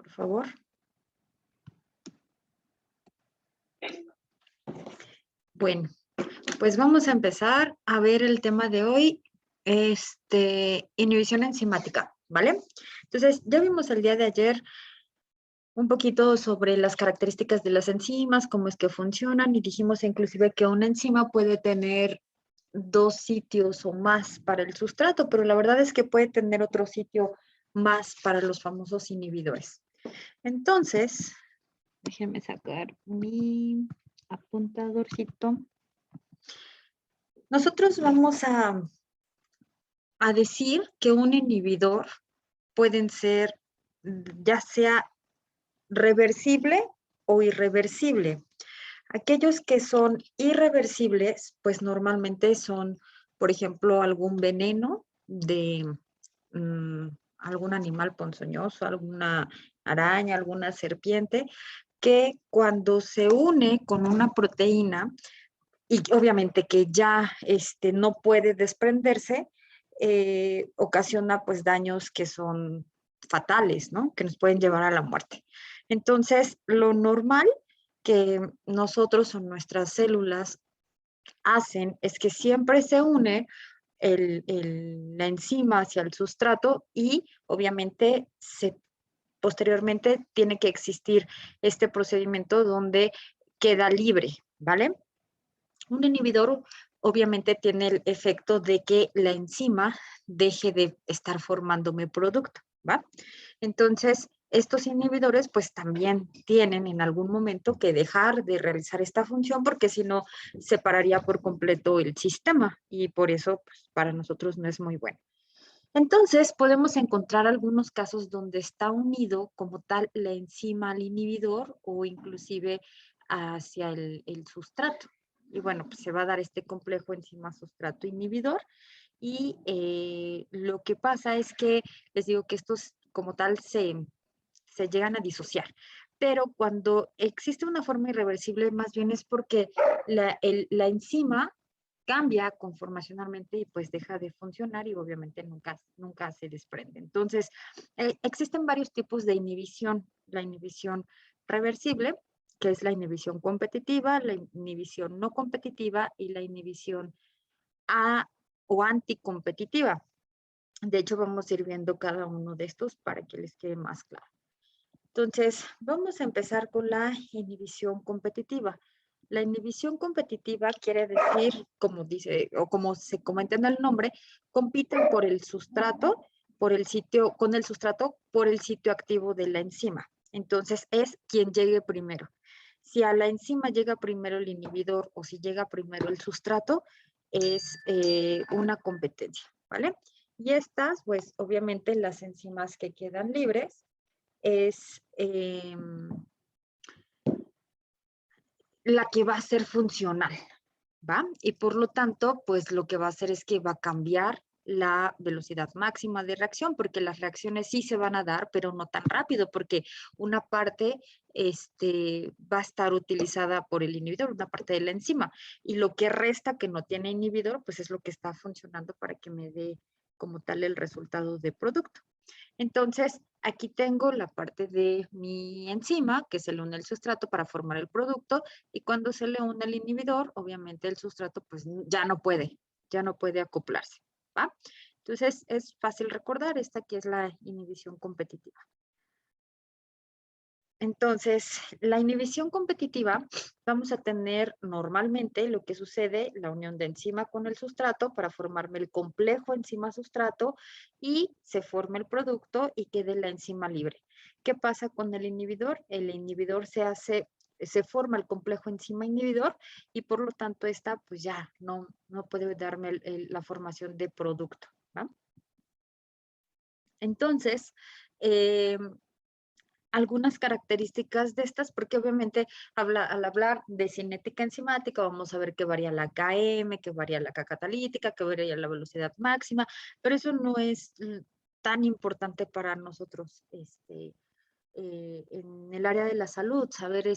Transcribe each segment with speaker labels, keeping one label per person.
Speaker 1: por favor. Bueno, pues vamos a empezar a ver el tema de hoy, inhibición enzimática, ¿vale? Entonces, ya vimos el día de ayer un poquito sobre las características de las enzimas, cómo es que funcionan, y dijimos inclusive que una enzima puede tener 2 sitios o más para el sustrato, pero la verdad es que puede tener otro sitio más para los famosos inhibidores. Entonces, déjenme sacar mi apuntadorcito. Nosotros vamos a decir que un inhibidor pueden ser ya sea reversible o irreversible. Aquellos que son irreversibles, pues normalmente son, por ejemplo, algún veneno de algún animal ponzoñoso, alguna araña, alguna serpiente, que cuando se une con una proteína, y obviamente que ya no puede desprenderse, ocasiona pues daños que son fatales, ¿no? Que nos pueden llevar a la muerte. Entonces, lo normal que nosotros o nuestras células hacen es que siempre se une la enzima hacia el sustrato y obviamente posteriormente tiene que existir este procedimiento donde queda libre, ¿vale? Un inhibidor obviamente tiene el efecto de que la enzima deje de estar formándome producto, ¿va? Entonces, estos inhibidores pues también tienen en algún momento que dejar de realizar esta función porque si no separaría por completo el sistema y por eso pues, para nosotros no es muy bueno. Entonces, podemos encontrar algunos casos donde está unido como tal la enzima al inhibidor o inclusive hacia el sustrato. Y bueno, pues se va a dar este complejo enzima sustrato inhibidor y lo que pasa es que les digo que estos como tal se llegan a disociar. Pero cuando existe una forma irreversible, más bien es porque la enzima cambia conformacionalmente y pues deja de funcionar y obviamente nunca se desprende. Entonces, existen varios tipos de inhibición. La inhibición reversible, que es la inhibición competitiva, la inhibición no competitiva y la inhibición o anticompetitiva. De hecho, vamos a ir viendo cada uno de estos para que les quede más claro. Entonces, vamos a empezar con la inhibición competitiva. La inhibición competitiva quiere decir, como dice, o como se comenta en el nombre, compiten por el sustrato, con el sustrato, por el sitio activo de la enzima. Entonces, es quien llegue primero. Si a la enzima llega primero el inhibidor o si llega primero el sustrato, es una competencia, ¿vale? Y estas, pues, obviamente, las enzimas que quedan libres, es la que va a ser funcional, ¿va? Y por lo tanto, pues lo que va a hacer es que va a cambiar la velocidad máxima de reacción, porque las reacciones sí se van a dar, pero no tan rápido, porque una parte va a estar utilizada por el inhibidor, una parte de la enzima, y lo que resta que no tiene inhibidor, pues es lo que está funcionando para que me dé como tal el resultado de producto. Entonces, aquí tengo la parte de mi enzima, que se le une el sustrato para formar el producto, y cuando se le une el inhibidor, obviamente el sustrato pues ya no puede acoplarse, ¿va? Entonces, es fácil recordar, esta aquí es la inhibición competitiva. Entonces, la inhibición competitiva, vamos a tener normalmente lo que sucede, la unión de enzima con el sustrato para formarme el complejo enzima-sustrato y se forma el producto y quede la enzima libre. ¿Qué pasa con el inhibidor? El inhibidor se forma el complejo enzima-inhibidor y por lo tanto esta pues ya no puede darme la formación de producto, ¿va? Entonces, algunas características de estas, porque obviamente al hablar de cinética enzimática vamos a ver que varía la Km, que varía la K catalítica, que varía la velocidad máxima, pero eso no es tan importante para nosotros en el área de la salud, saber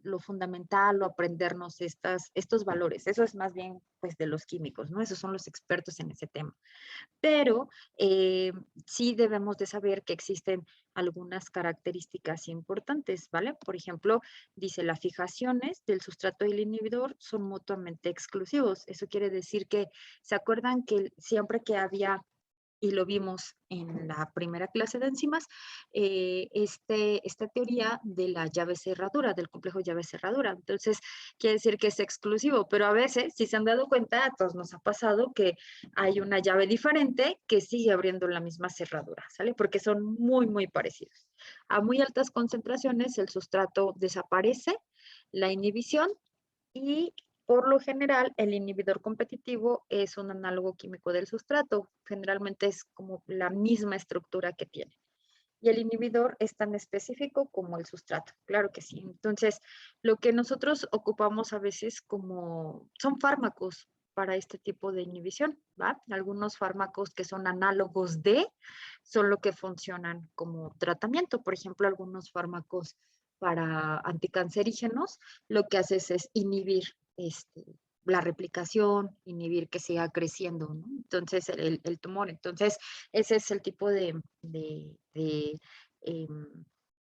Speaker 1: lo fundamental o aprendernos estos valores. Eso es más bien pues de los químicos, ¿no? Esos son los expertos en ese tema. Pero sí debemos de saber que existen algunas características importantes, ¿vale? Por ejemplo, dice las fijaciones del sustrato y el inhibidor son mutuamente exclusivos. Eso quiere decir que, ¿se acuerdan que siempre que había, y lo vimos en la primera clase de enzimas, esta teoría de la llave cerradura, del complejo llave cerradura? Entonces, quiere decir que es exclusivo, pero a veces, si se han dado cuenta, a todos nos ha pasado que hay una llave diferente que sigue abriendo la misma cerradura, ¿sale? Porque son muy, muy parecidos. A muy altas concentraciones, el sustrato desaparece, la inhibición, y por lo general, el inhibidor competitivo es un análogo químico del sustrato. Generalmente es como la misma estructura que tiene. Y el inhibidor es tan específico como el sustrato. Claro que sí. Entonces, lo que nosotros ocupamos a veces son fármacos para este tipo de inhibición, ¿va? Algunos fármacos que son análogos son lo que funcionan como tratamiento. Por ejemplo, algunos fármacos para anticancerígenos, lo que haces es inhibir la replicación, inhibir que siga creciendo, ¿no? Entonces, el tumor. Entonces, ese es el tipo de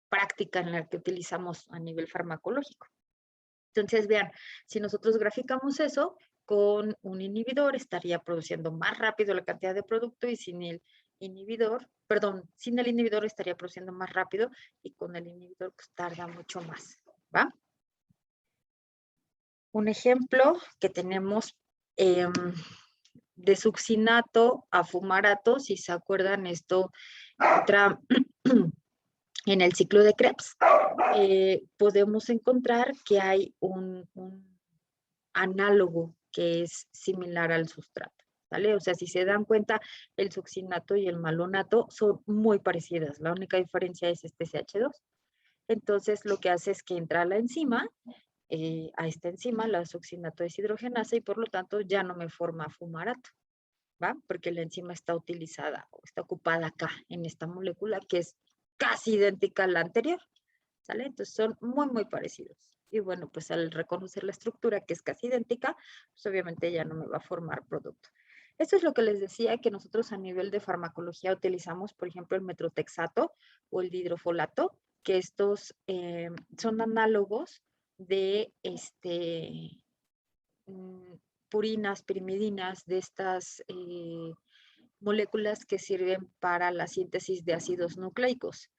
Speaker 1: práctica en la que utilizamos a nivel farmacológico. Entonces, vean, si nosotros graficamos eso, con un inhibidor estaría produciendo más rápido la cantidad de producto, y sin el inhibidor, perdón, sin el inhibidor estaría produciendo más rápido, y con el inhibidor pues tarda mucho más, ¿va? Un ejemplo que tenemos de succinato a fumarato, si se acuerdan, esto entra en el ciclo de Krebs. Podemos encontrar que hay un análogo que es similar al sustrato, ¿vale? O sea, si se dan cuenta, el succinato y el malonato son muy parecidas. La única diferencia es este CH2. Entonces, lo que hace es que entra a la enzima, a esta enzima, la succinato deshidrogenasa, y por lo tanto ya no me forma fumarato, ¿va? Porque la enzima está utilizada o está ocupada acá en esta molécula que es casi idéntica a la anterior, ¿sale? Entonces son muy, muy parecidos. Y bueno, pues al reconocer la estructura que es casi idéntica, pues obviamente ya no me va a formar producto. Esto es lo que les decía, que nosotros a nivel de farmacología utilizamos, por ejemplo, el metrotexato o el dihidrofolato, que estos son análogos de purinas, pirimidinas, de estas moléculas que sirven para la síntesis de ácidos nucleicos,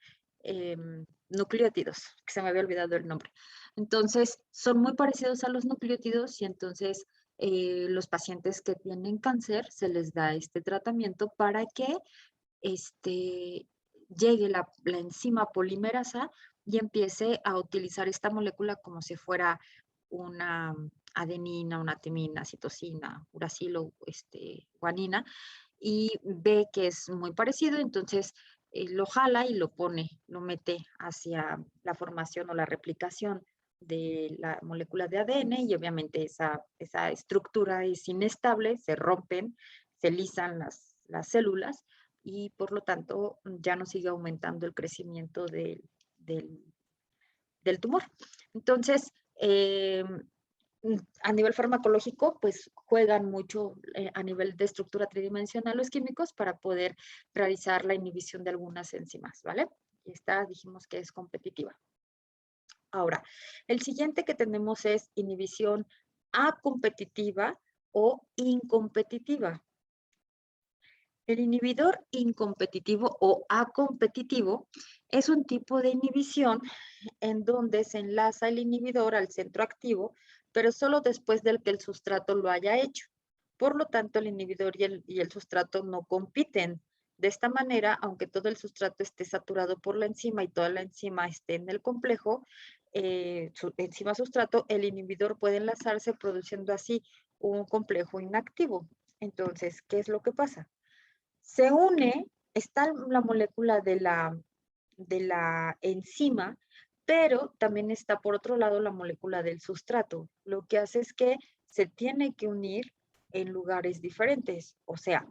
Speaker 1: nucleótidos, que se me había olvidado el nombre. Entonces, son muy parecidos a los nucleótidos, y entonces los pacientes que tienen cáncer se les da este tratamiento para que llegue la enzima polimerasa y empiece a utilizar esta molécula como si fuera una adenina, una timina, citosina, uracilo, guanina, y ve que es muy parecido, entonces lo jala y lo lo mete hacia la formación o la replicación de la molécula de ADN, y obviamente esa estructura es inestable, se rompen, se lisan las células, y por lo tanto ya no sigue aumentando el crecimiento del tumor. Entonces, a nivel farmacológico, pues juegan mucho a nivel de estructura tridimensional los químicos para poder realizar la inhibición de algunas enzimas, ¿vale? Y esta dijimos que es competitiva. Ahora, el siguiente que tenemos es inhibición acompetitiva o incompetitiva. El inhibidor incompetitivo o acompetitivo es un tipo de inhibición en donde se enlaza el inhibidor al centro activo, pero solo después del que el sustrato lo haya hecho. Por lo tanto, el inhibidor y el sustrato no compiten. De esta manera, aunque todo el sustrato esté saturado por la enzima y toda la enzima esté en el complejo, enzima sustrato, el inhibidor puede enlazarse produciendo así un complejo inactivo. Entonces, ¿qué es lo que pasa? Se une, está la molécula de la enzima, pero también está por otro lado la molécula del sustrato. Lo que hace es que se tiene que unir en lugares diferentes. O sea,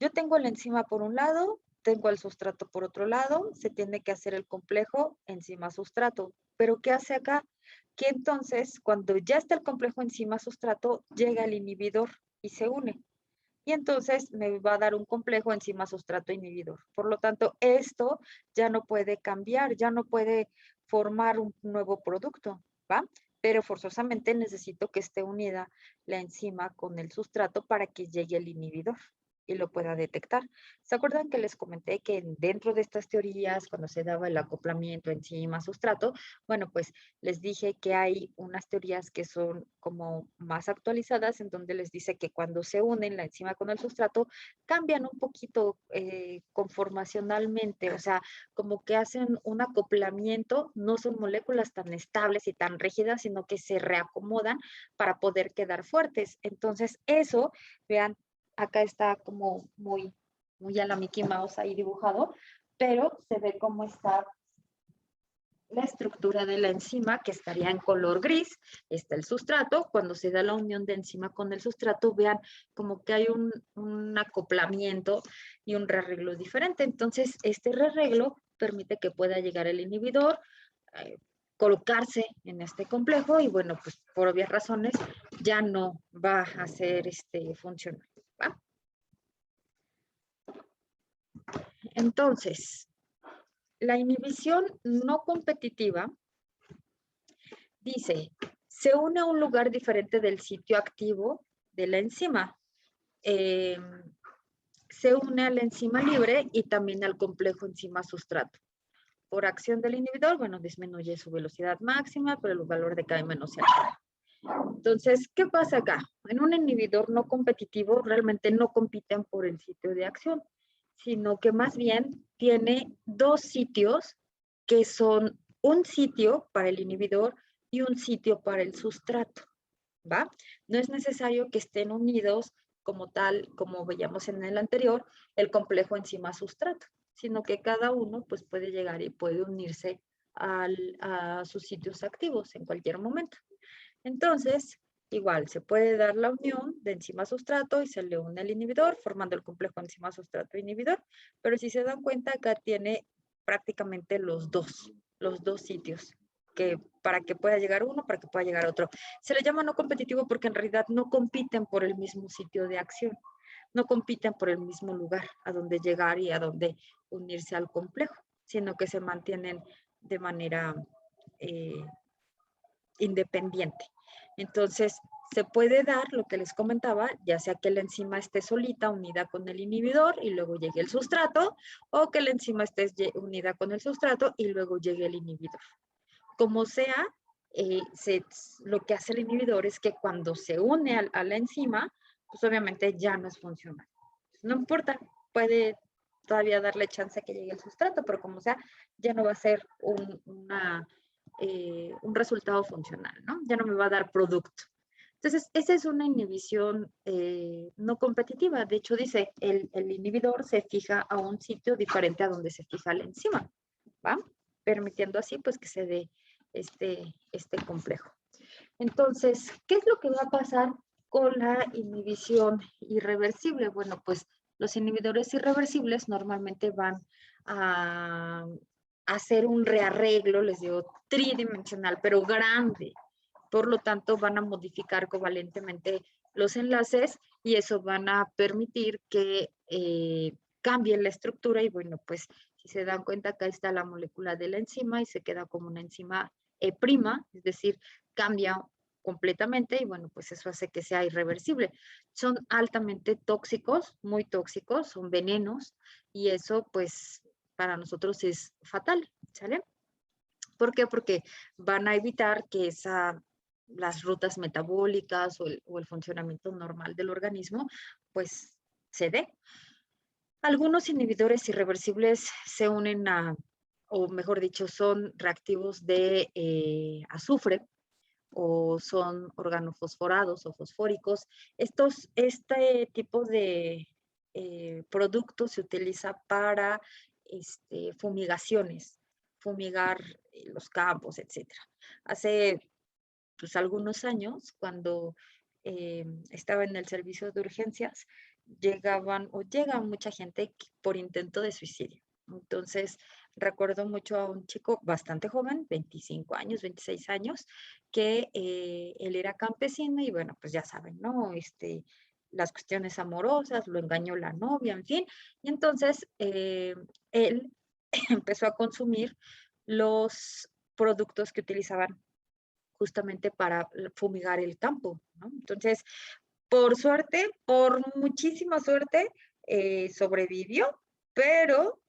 Speaker 1: yo tengo la enzima por un lado, tengo el sustrato por otro lado, se tiene que hacer el complejo enzima-sustrato. ¿Pero qué hace acá? Que entonces, cuando ya está el complejo enzima-sustrato, llega el inhibidor y se une. Y entonces me va a dar un complejo enzima-sustrato inhibidor. Por lo tanto, esto ya no puede cambiar, ya no puede formar un nuevo producto, ¿va? Pero forzosamente necesito que esté unida la enzima con el sustrato para que llegue el inhibidor y lo pueda detectar. ¿Se acuerdan que les comenté que dentro de estas teorías, cuando se daba el acoplamiento enzima-sustrato, bueno, pues les dije que hay unas teorías que son como más actualizadas, en donde les dice que cuando se unen la enzima con el sustrato, cambian un poquito conformacionalmente, o sea, como que hacen un acoplamiento, no son moléculas tan estables y tan rígidas, sino que se reacomodan para poder quedar fuertes. Entonces, eso, vean, acá está como muy a la Mickey Mouse ahí dibujado, pero se ve cómo está la estructura de la enzima, que estaría en color gris. Está el sustrato. Cuando se da la unión de enzima con el sustrato, vean como que hay un acoplamiento y un rearreglo diferente. Entonces, este rearreglo permite que pueda llegar el inhibidor, colocarse en este complejo y bueno, pues por obvias razones ya no va a ser funcional, ¿va? Entonces, la inhibición no competitiva dice, se une a un lugar diferente del sitio activo de la enzima. Se une a la enzima libre y también al complejo enzima-sustrato. Por acción del inhibidor, bueno, disminuye su velocidad máxima, pero el valor de K menos se altera. Entonces, ¿qué pasa acá? En un inhibidor no competitivo realmente no compiten por el sitio de acción, sino que más bien tiene dos sitios que son un sitio para el inhibidor y un sitio para el sustrato, ¿va? No es necesario que estén unidos como tal, como veíamos en el anterior, el complejo enzima-sustrato, sino que cada uno pues puede llegar y puede unirse a sus sitios activos en cualquier momento. Entonces, igual se puede dar la unión de enzima-sustrato y se le une el inhibidor, formando el complejo enzima-sustrato-inhibidor, pero si se dan cuenta, acá tiene prácticamente los dos sitios, que para que pueda llegar uno, para que pueda llegar otro. Se le llama no competitivo porque en realidad no compiten por el mismo sitio de acción, no compiten por el mismo lugar a donde llegar y a donde unirse al complejo, sino que se mantienen de manera independiente. Entonces, se puede dar lo que les comentaba, ya sea que la enzima esté solita unida con el inhibidor y luego llegue el sustrato, o que la enzima esté unida con el sustrato y luego llegue el inhibidor. Como sea, lo que hace el inhibidor es que cuando se une a la enzima, pues obviamente ya no es funcional. No importa, puede todavía darle chance a que llegue el sustrato, pero como sea, ya no va a ser un resultado funcional, ¿no? Ya no me va a dar producto. Entonces, esa es una inhibición no competitiva. De hecho, dice, el inhibidor se fija a un sitio diferente a donde se fija la enzima, ¿va? Permitiendo así, pues, que se dé este complejo. Entonces, ¿qué es lo que va a pasar con la inhibición irreversible? Bueno, pues los inhibidores irreversibles normalmente van a hacer un rearreglo, les digo, tridimensional, pero grande. Por lo tanto, van a modificar covalentemente los enlaces y eso van a permitir que cambie la estructura y bueno, pues si se dan cuenta, acá está la molécula de la enzima y se queda como una enzima E', es decir, cambia completamente y bueno, pues eso hace que sea irreversible. Son altamente tóxicos, muy tóxicos, son venenos y eso pues para nosotros es fatal, ¿sale? ¿Por qué? Porque van a evitar que las rutas metabólicas o el funcionamiento normal del organismo pues se dé. Algunos inhibidores irreversibles se unen o mejor dicho, son reactivos de azufre o son organofosforados o fosfóricos. Este tipo de productos se utiliza para fumigaciones, fumigar los campos, etc. Hace pues, algunos años, cuando estaba en el servicio de urgencias, llegaban o llega mucha gente por intento de suicidio. Entonces, recuerdo mucho a un chico bastante joven, 25 años, 26 años, que él era campesino y bueno, pues ya saben, ¿no? Las cuestiones amorosas, lo engañó la novia, en fin. Y entonces, él empezó a consumir los productos que utilizaban justamente para fumigar el campo, ¿no? Entonces, por suerte, por muchísima suerte, sobrevivió, pero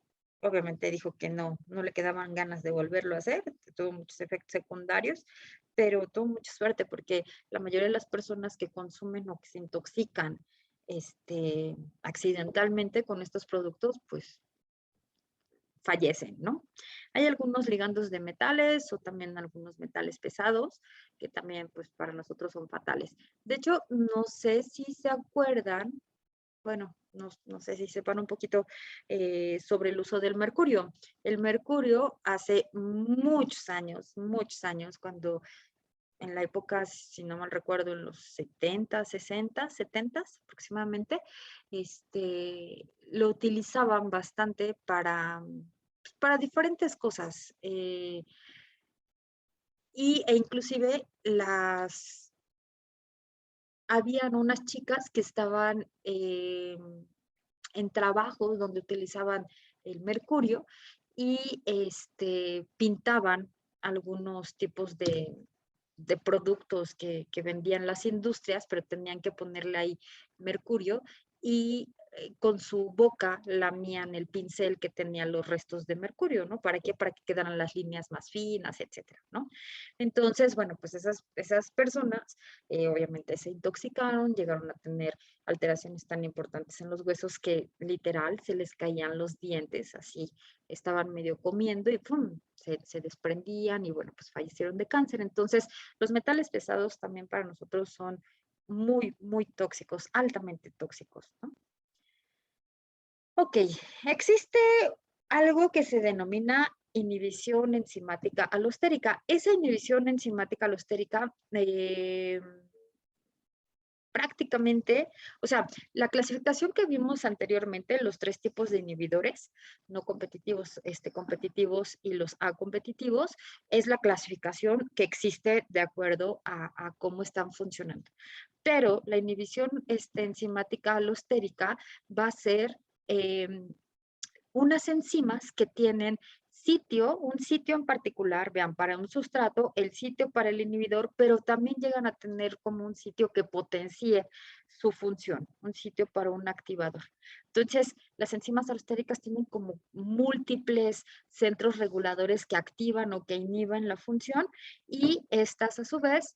Speaker 1: obviamente dijo que no le quedaban ganas de volverlo a hacer, tuvo muchos efectos secundarios, pero tuvo mucha suerte porque la mayoría de las personas que consumen o que se intoxican accidentalmente con estos productos, pues fallecen, ¿no? Hay algunos ligandos de metales o también algunos metales pesados que también pues para nosotros son fatales. De hecho, no sé si se acuerdan, bueno, no sé si sepan un poquito sobre el uso del mercurio. El mercurio hace muchos años, cuando en la época, si no mal recuerdo, en los 70, 60, 70 aproximadamente, lo utilizaban bastante para diferentes cosas. E inclusive habían unas chicas que estaban en trabajos donde utilizaban el mercurio y pintaban algunos tipos de productos que vendían las industrias, pero tenían que ponerle ahí mercurio y con su boca lamían el pincel que tenía los restos de mercurio, ¿no? ¿Para qué? Para que quedaran las líneas más finas, etcétera, ¿no? Entonces, bueno, pues esas personas obviamente se intoxicaron, llegaron a tener alteraciones tan importantes en los huesos que literal se les caían los dientes, así estaban medio comiendo y ¡pum! Se desprendían y bueno, pues fallecieron de cáncer. Entonces, los metales pesados también para nosotros son muy tóxicos, altamente tóxicos, ¿no? Ok, existe algo que se denomina inhibición enzimática alostérica. Esa inhibición enzimática alostérica prácticamente, o sea, la clasificación que vimos anteriormente, los 3 tipos de inhibidores, no competitivos, competitivos y los acompetitivos, es la clasificación que existe de acuerdo a cómo están funcionando. Pero la inhibición enzimática alostérica va a ser unas enzimas que tienen un sitio en particular, vean, para un sustrato, el sitio para el inhibidor, pero también llegan a tener como un sitio que potencie su función, un sitio para un activador. Entonces, las enzimas alostéricas tienen como múltiples centros reguladores que activan o que inhiben la función y estas a su vez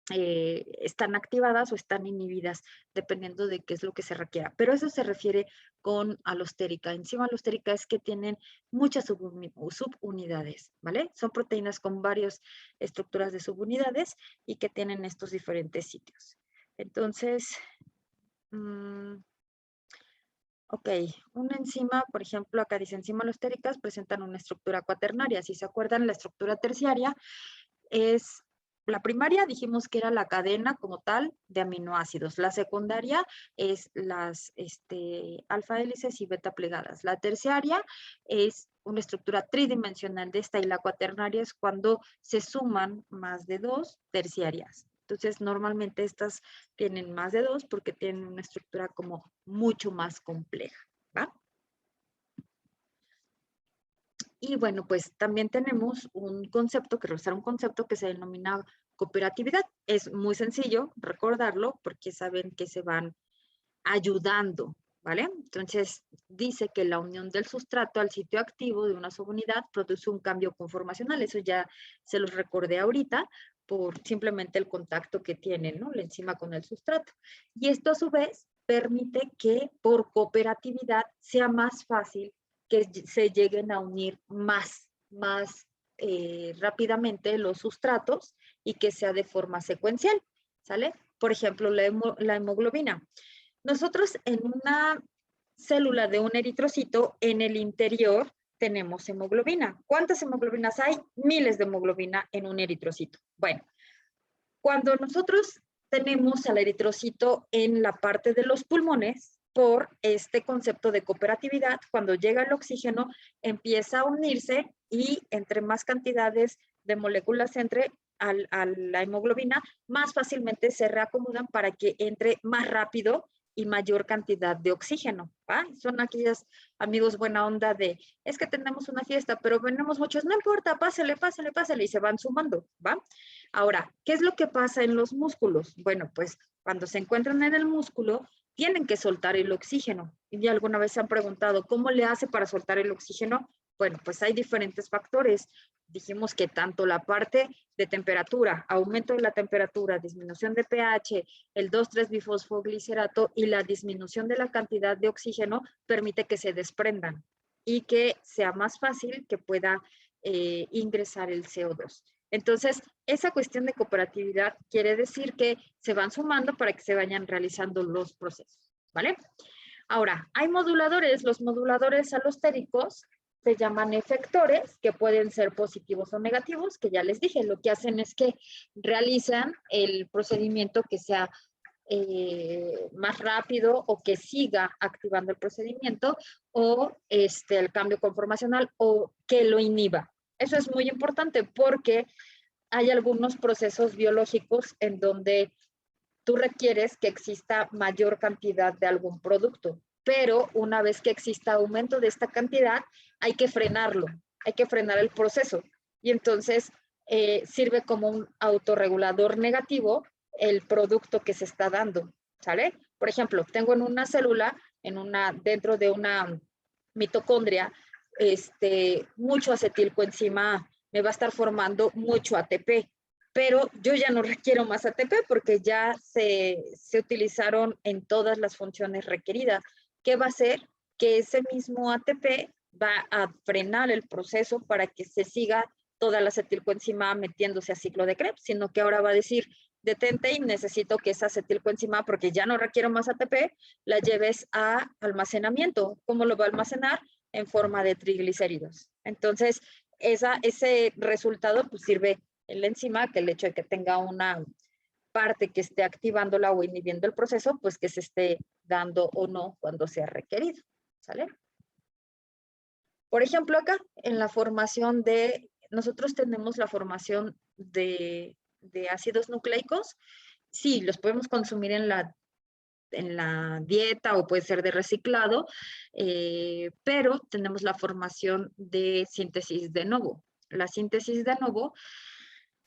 Speaker 1: están activadas o están inhibidas, dependiendo de qué es lo que se requiera. Pero eso se refiere con alostérica. Enzima alostérica es que tienen muchas subunidades, ¿vale? Son proteínas con varias estructuras de subunidades y que tienen estos diferentes sitios. Entonces, ok, una enzima, por ejemplo, acá dice enzimas alostéricas presentan una estructura cuaternaria. Si se acuerdan, la estructura terciaria es la primaria, dijimos que era la cadena como tal de aminoácidos. La secundaria es las alfa hélices y beta plegadas. La terciaria es una estructura tridimensional de esta y la cuaternaria es cuando se suman más de 2 terciarias. Entonces, normalmente estas tienen más de 2 porque tienen una estructura como mucho más compleja, ¿va? Y bueno, pues también tenemos un concepto, un concepto que se denomina cooperatividad. Es muy sencillo recordarlo porque saben que se van ayudando, ¿vale? Entonces, dice que la unión del sustrato al sitio activo de una subunidad produce un cambio conformacional. Eso ya se los recordé ahorita por simplemente el contacto que tienen, ¿no? La enzima con el sustrato. Y esto a su vez permite que por cooperatividad sea más fácil que se lleguen a unir más rápidamente los sustratos y que sea de forma secuencial, ¿sale? Por ejemplo, la hemoglobina. Nosotros en una célula de un eritrocito, en el interior tenemos hemoglobina. ¿Cuántas hemoglobinas hay? Miles de hemoglobina en un eritrocito. Bueno, cuando nosotros tenemos al eritrocito en la parte de los pulmones, por este concepto de cooperatividad. Cuando llega el oxígeno, empieza a unirse y entre más cantidades de moléculas entre a la hemoglobina, más fácilmente se reacomodan para que entre más rápido y mayor cantidad de oxígeno, ¿va? Son aquellos amigos buena onda de, es que tenemos una fiesta, pero venimos muchos, no importa, pásale, pásale, pásale, y se van sumando, ¿va? Ahora, ¿qué es lo que pasa en los músculos? Bueno, pues cuando se encuentran en el músculo, tienen que soltar el oxígeno. Y alguna vez se han preguntado, ¿cómo le hace para soltar el oxígeno? Bueno, pues hay diferentes factores. Dijimos que tanto la parte de temperatura, aumento de la temperatura, disminución de pH, el 2,3-bifosfoglicerato y la disminución de la cantidad de oxígeno permite que se desprendan y que sea más fácil que pueda ingresar el CO2. Entonces, esa cuestión de cooperatividad quiere decir que se van sumando para que se vayan realizando los procesos, ¿vale? Ahora, hay moduladores. Los moduladores alostéricos se llaman efectores, que pueden ser positivos o negativos, que ya les dije, lo que hacen es que realizan el procedimiento que sea más rápido o que siga activando el procedimiento o el cambio conformacional o que lo inhiba. Eso es muy importante porque hay algunos procesos biológicos en donde tú requieres que exista mayor cantidad de algún producto, pero una vez que exista aumento de esta cantidad, hay que frenarlo, hay que frenar el proceso. Y entonces sirve como un autorregulador negativo el producto que se está dando, ¿sale? Por ejemplo, tengo en una célula, dentro de una mitocondria, mucho acetilcoenzima A, me va a estar formando mucho ATP, pero yo ya no requiero más ATP porque ya se utilizaron en todas las funciones requeridas. ¿Qué va a hacer? Que ese mismo ATP va a frenar el proceso para que se siga toda la acetilcoenzima A metiéndose a ciclo de Krebs, sino que ahora va a decir, detente y necesito que esa acetilcoenzima A, porque ya no requiero más ATP, la lleves a almacenamiento. ¿Cómo lo va a almacenar? En forma de triglicéridos. Entonces, ese resultado pues sirve en la enzima, que el hecho de que tenga una parte que esté activándola o inhibiendo el proceso, pues que se esté dando o no cuando sea requerido, ¿sale? Por ejemplo, acá en la formación nosotros tenemos la formación de ácidos nucleicos, sí, los podemos consumir en la dieta o puede ser de reciclado, pero tenemos la formación de síntesis de novo. La síntesis de novo,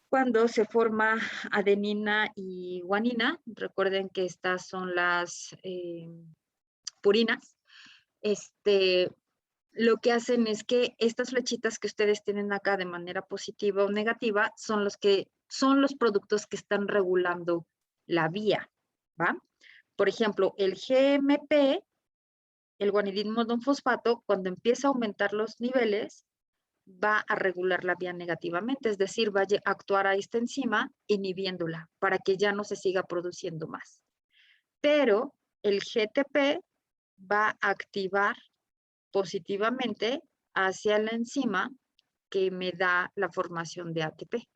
Speaker 1: cuando se forma adenina y guanina, recuerden que estas son las purinas, lo que hacen es que estas flechitas que ustedes tienen acá de manera positiva o negativa son los productos que están regulando la vía, ¿va? Por ejemplo, el GMP, el guanidín monofosfato, cuando empieza a aumentar los niveles, va a regular la vía negativamente, es decir, va a actuar a esta enzima inhibiéndola para que ya no se siga produciendo más. Pero el GTP va a activar positivamente hacia la enzima que me da la formación de ATP.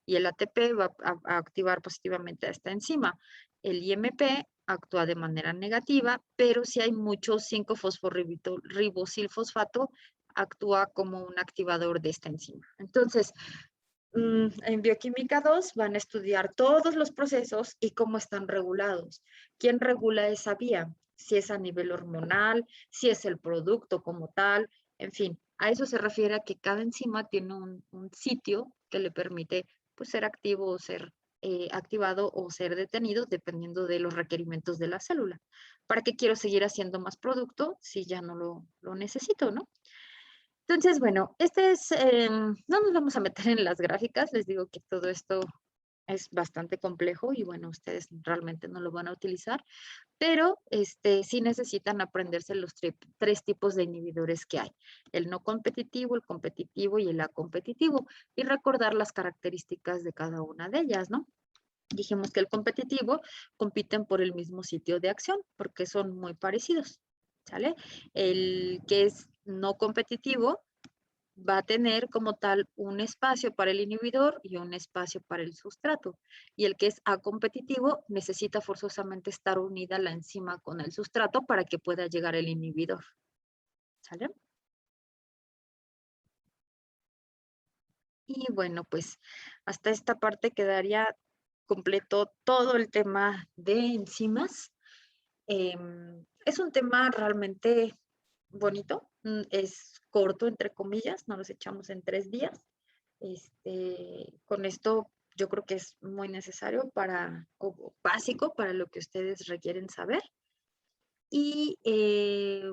Speaker 1: Y el ATP va a activar positivamente a esta enzima. El IMP actúa de manera negativa, pero si hay mucho 5-fosforibosilfosfato, actúa como un activador de esta enzima. Entonces, en Bioquímica 2 van a estudiar todos los procesos y cómo están regulados. ¿Quién regula esa vía? Si es a nivel hormonal, si es el producto como tal, en fin, a eso se refiere a que cada enzima tiene un sitio que le permite pues, ser activo o ser activado o ser detenido dependiendo de los requerimientos de la célula. ¿Para qué quiero seguir haciendo más producto si ya no lo necesito, no? Entonces, bueno, no nos vamos a meter en las gráficas, les digo que todo esto es bastante complejo y bueno, ustedes realmente no lo van a utilizar, pero sí necesitan aprenderse los tres tipos de inhibidores que hay, el no competitivo, el competitivo y el acompetitivo, y recordar las características de cada una de ellas, ¿no? Dijimos que el competitivo compiten por el mismo sitio de acción, porque son muy parecidos, ¿sale? El que es no competitivo va a tener como tal un espacio para el inhibidor y un espacio para el sustrato. Y el que es A competitivo necesita forzosamente estar unida la enzima con el sustrato para que pueda llegar el inhibidor. ¿Sale? Y bueno, pues hasta esta parte quedaría completo todo el tema de enzimas. Es un tema realmente bonito, es corto, entre comillas, no los echamos en 3 días. Con esto yo creo que es muy necesario para, o básico para lo que ustedes requieren saber. Y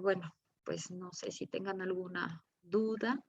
Speaker 1: bueno, pues no sé si tengan alguna duda.